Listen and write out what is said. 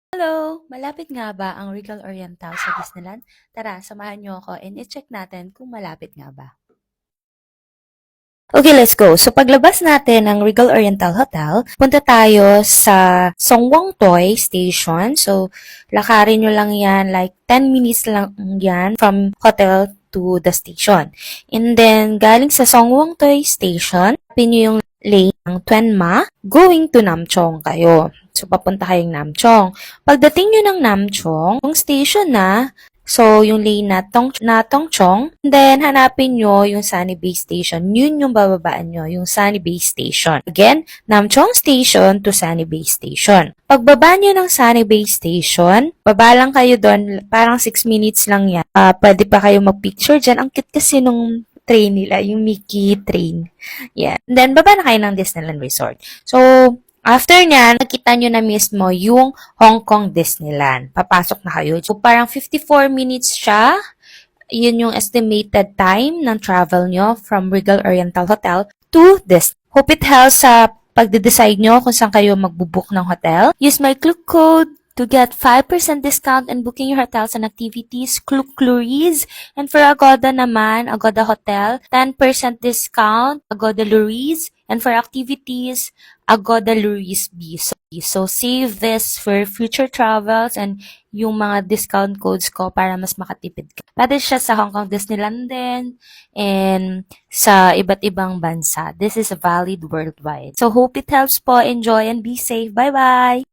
Hello! Malapit nga ba ang Regal Oriental sa Disneyland? Tara, samahan niyo ako and i-check natin kung malapit nga ba. Okay, let's go. So, paglabas natin ng Regal Oriental Hotel, punta tayo sa Songwon Toy Station. So, lakarin nyo lang yan, like 10 minutes lang yan from hotel to the station. And then, galing sa Songwon Toy Station, pin nyo yung lane ng Twenma, going to Namchong kayo. So, papunta kayong Namchong. Pagdating nyo ng Namchong, yung station na, so, yung lane na Tongchong, then hanapin nyo yung Sunny Bay Station. Yun yung bababaan nyo, yung Sunny Bay Station. Again, Namchong Station to Sunny Bay Station. Pagbaba nyo ng Sunny Bay Station, baba lang kayo doon, parang 6 minutes lang yan. Pwede pa kayo mag-picture dyan. Ang cute kasi nung train nila, yung Mickey train. Yeah. Then, baba na kayo ng Disneyland Resort. So, after nyan, nakita nyo na mismo yung Hong Kong Disneyland. Papasok na kayo. So, parang 54 minutes siya. Yun yung estimated time ng travel nyo from Regal Oriental Hotel to this. Hope it helps sa pagde-decide nyo kung saan kayo magbubook ng hotel. Use my Klook code to get 5% discount in booking your hotels and activities, Klook Luries. And for Agoda naman, Agoda Hotel, 10% discount, Agoda Luries. And for activities, Agoda Luries B. So, save this for future travels and yung mga discount codes ko para mas makatipid ka. Pwede siya sa Hong Kong Disneyland din and sa iba't ibang bansa. This is valid worldwide. So, hope it helps po. Enjoy and be safe. Bye-bye!